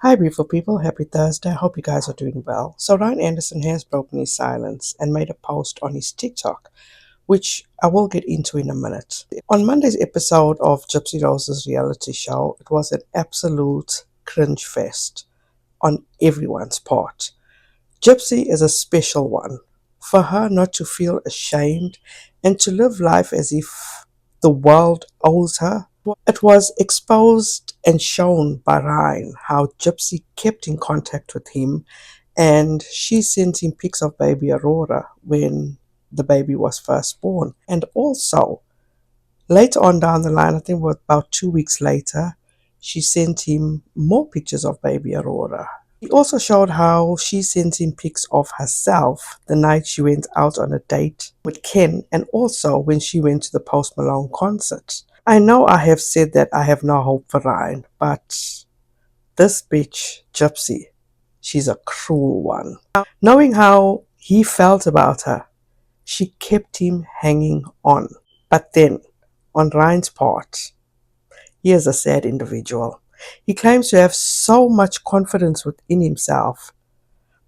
Hi, beautiful people. Happy Thursday. I hope you guys are doing well. So, Ryan Anderson has broken his silence and made a post on his TikTok, which I will get into in a minute. On Monday's episode of Gypsy Rose's reality show, it was an absolute cringe fest on everyone's part. Gypsy is a special one. For her not to feel ashamed and to live life as if the world owes her. It was exposed and shown by Ryan how Gypsy kept in contact with him, and she sent him pics of baby Aurora when the baby was first born. And also, later on down the line, I think about 2 weeks later, she sent him more pictures of baby Aurora. He also showed how she sent him pics of herself the night she went out on a date with Ken, and also when she went to the Post Malone concert. I know I have said that I have no hope for Ryan, but this bitch, Gypsy, she's a cruel one. Knowing how he felt about her, she kept him hanging on. But then, on Ryan's part, he is a sad individual. He claims to have so much confidence within himself,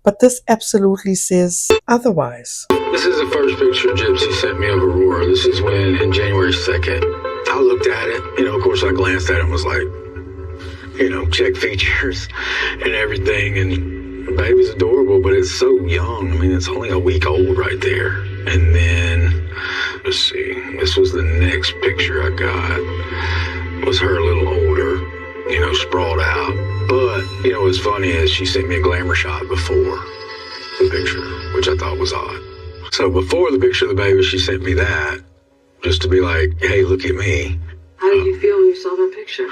but this absolutely says otherwise. This is the first picture Gypsy sent me of Aurora. This is when, in January 2nd, I looked at it. Of course, I glanced at it and was like, check features and everything. And the baby's adorable, but it's so young. It's only a week old right there. And then, let's see, this was the next picture I got. Was her a little older, sprawled out. But, what's funny is she sent me a glamour shot before the picture, which I thought was odd. So before the picture of the baby, she sent me that just to be like, hey, look at me. How did you feel when you saw that picture?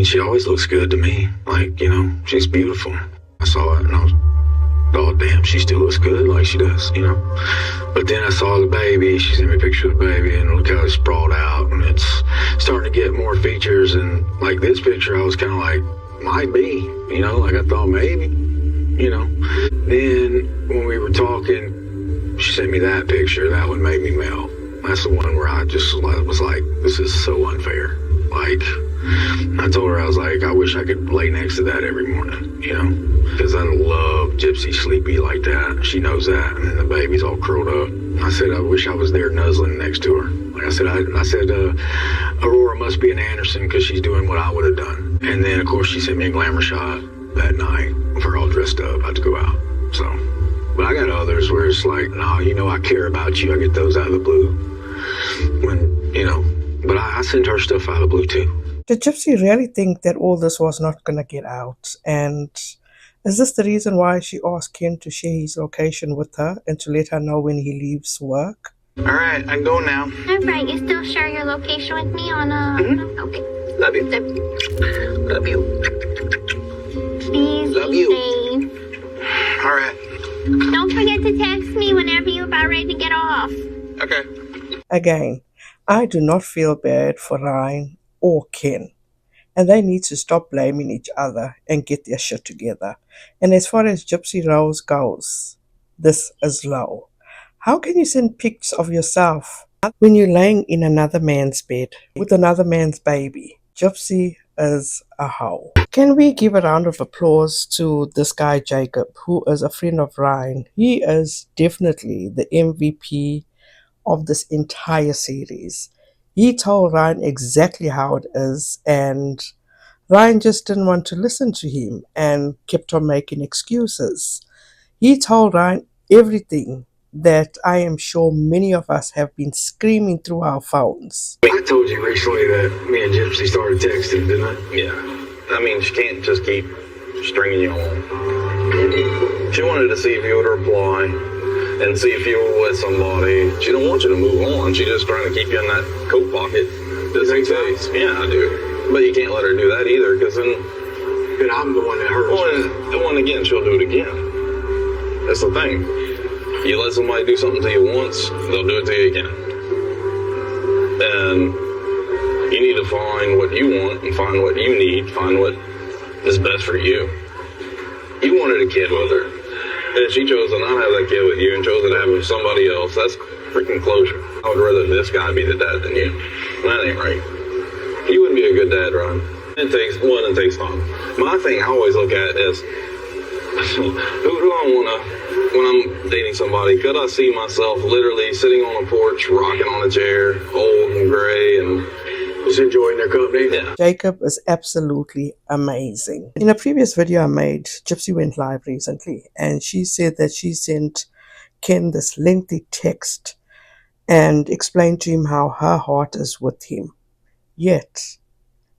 She always looks good to me. She's beautiful. I saw it and I was, oh, damn, she still looks good like she does, But then I saw the baby. She sent me a picture of the baby and look how it's sprawled out. And it's starting to get more features. And like this picture, I was kind of like, might be, I thought maybe, Then when we were talking, she sent me that picture. That one made me melt. That's the one where I just was like, this is so unfair. I told her, I was like, I wish I could lay next to that every morning, because I love Gypsy sleepy like that. She knows that. And then the baby's all curled up. I said, I wish I was there nuzzling next to her. Like I said, Aurora must be an Anderson because she's doing what I would have done. And then, of course, she sent me a glamour shot that night of her all dressed up, about to go out. So, but I got others where it's like, no, I care about you. I get those out of the blue. But I send her stuff out of the blue too. Did Gypsy really think that all this was not going to get out? And is this the reason why she asked Ken to share his location with her and to let her know when he leaves work? All right, I'm going now. All right, you still share your location with me on Okay. Love you. Love you. Please Love be you. safe. All right. Don't forget to text me whenever you're about ready to get off. Okay. Again, I do not feel bad for Ryan or Ken, and they need to stop blaming each other and get their shit together. And as far as Gypsy Rose goes, this is low. How can you send pics of yourself when you're laying in another man's bed with another man's baby? Gypsy is a hoe. Can we give a round of applause to this guy Jacob, who is a friend of Ryan? He is definitely the MVP of this entire series. He told Ryan exactly how it is, and Ryan just didn't want to listen to him and kept on making excuses. He told Ryan everything that I am sure many of us have been screaming through our phones. I told you recently that me and Gypsy started texting, didn't I? Yeah. She can't just keep stringing you on. She wanted to see if you would reply and see if you were with somebody. She don't want you to move on. She's just trying to keep you in that coat pocket. Does that make sense? Yeah, I do. But you can't let her do that either, because then I'm the one that hurts. Well, again, she'll do it again. That's the thing. You let somebody do something to you once, they'll do it to you again. And you need to find what you want and find what you need, find what is best for you. You wanted a kid with her. And she chose to not have that kid with you and chose to have it with somebody else. That's freaking closure. I would rather this guy be the dad than you. And that ain't right. You wouldn't be a good dad, Ron. It takes time. My thing I always look at is who do I want to, when I'm dating somebody, could I see myself literally sitting on a porch, rocking on a chair, old and gray, and just enjoying their company? Yeah. Jacob is absolutely amazing. In a previous video I made, Gypsy went live recently, and she said that she sent Ken this lengthy text and explained to him how her heart is with him. Yet,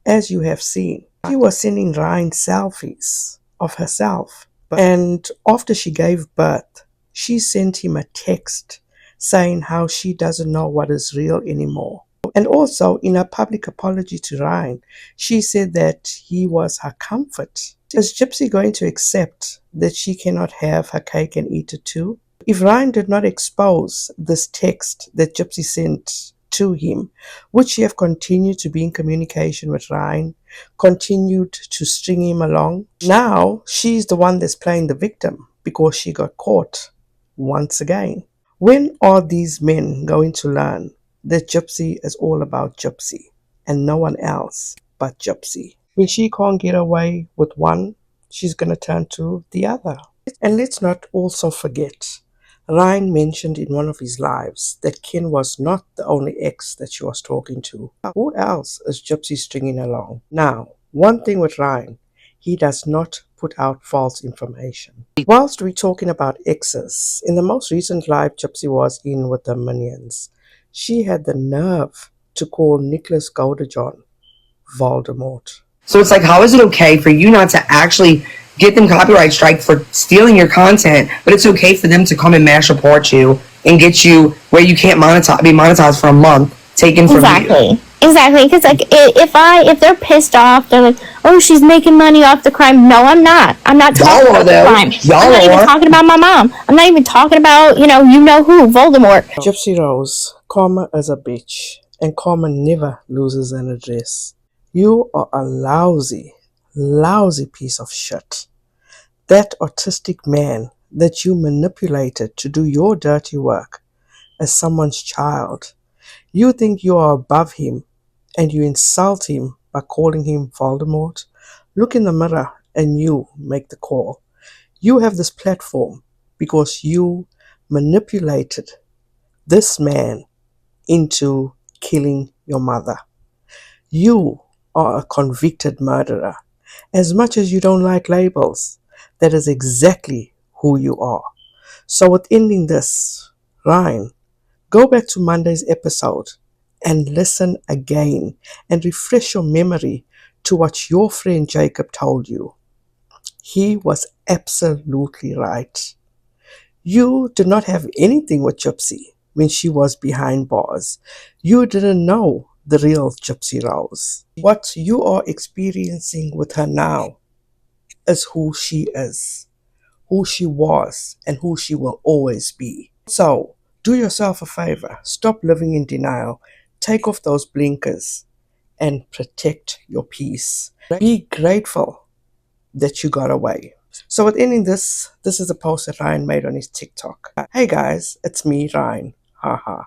as you have seen, she was sending Ryan selfies of herself. And after she gave birth, she sent him a text saying how she doesn't know what is real anymore. And also, in her public apology to Ryan, she said that he was her comfort. Is Gypsy going to accept that she cannot have her cake and eat it too? If Ryan did not expose this text that Gypsy sent to him, would she have continued to be in communication with Ryan, continued to string him along? Now she's the one that's playing the victim because she got caught once again. When are these men going to learn that Gypsy is all about Gypsy and no one else but Gypsy? When she can't get away with one, she's going to turn to the other. And let's not also forget, Ryan mentioned in one of his lives that Ken was not the only ex that she was talking to. Who else is Gypsy stringing along? Now, one thing with Ryan, he does not put out false information. Whilst we're talking about exes, in the most recent live Gypsy was in with the Minions, she had the nerve to call Nicholas Goldajohn Voldemort. So it's like, how is it okay for you not to actually get them copyright strike for stealing your content, but it's okay for them to come and mash report you and get you where you can't be monetized for a month, taken from you? Exactly, because like if they're pissed off, they're like, oh, she's making money off the crime. No, I'm not. I'm not talking about the crime. I'm not even talking about my mom. I'm not even talking about you know who, Voldemort. Gypsy Rose, karma is a bitch, and karma never loses an address. You are a lousy piece of shit. That autistic man that you manipulated to do your dirty work as someone's child. You think you are above him and you insult him by calling him Voldemort? Look in the mirror and you make the call. You have this platform because you manipulated this man into killing your mother. You are a convicted murderer. As much as you don't like labels, that is exactly who you are. So with ending this, Ryan, go back to Monday's episode and listen again and refresh your memory to what your friend Jacob told you. He was absolutely right. You did not have anything with Gypsy when she was behind bars. You didn't know the real Gypsy Rose. What you are experiencing with her now is who she is, who she was, and who she will always be. So, do yourself a favor. Stop living in denial. Take off those blinkers and protect your peace. Be grateful that you got away. So with ending this is a post that Ryan made on his TikTok. Hey guys, it's me, Ryan. Haha.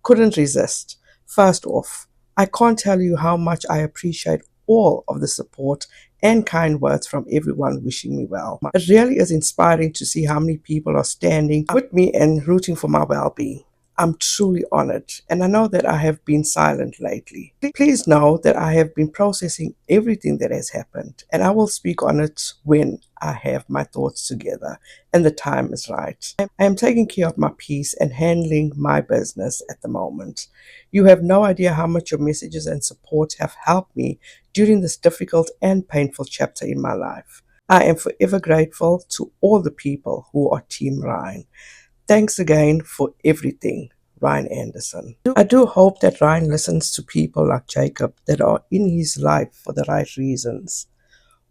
Couldn't resist. First off, I can't tell you how much I appreciate all of the support and kind words from everyone wishing me well. It really is inspiring to see how many people are standing with me and rooting for my well-being. I'm truly honored, and I know that I have been silent lately. Please know that I have been processing everything that has happened, and I will speak on it when I have my thoughts together and the time is right. I am taking care of my peace and handling my business at the moment. You have no idea how much your messages and support have helped me during this difficult and painful chapter in my life. I am forever grateful to all the people who are Team Ryan. Thanks again for everything, Ryan Anderson. I do hope that Ryan listens to people like Jacob that are in his life for the right reasons,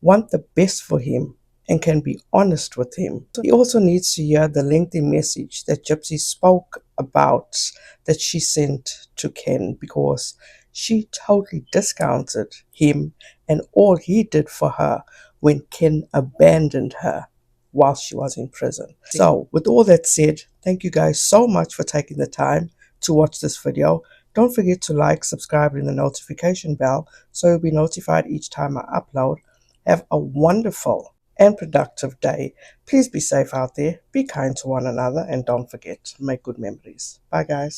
want the best for him, and can be honest with him. He also needs to hear the lengthy message that Gypsy spoke about that she sent to Ken, because she totally discounted him and all he did for her when Ken abandoned her while she was in prison. So with all that said, thank you guys so much for taking the time to watch this video. Don't forget to like, subscribe, and the notification bell so you'll be notified each time I upload. Have a wonderful and productive day. Please be safe out there, be kind to one another, and don't forget, make good memories. Bye, guys.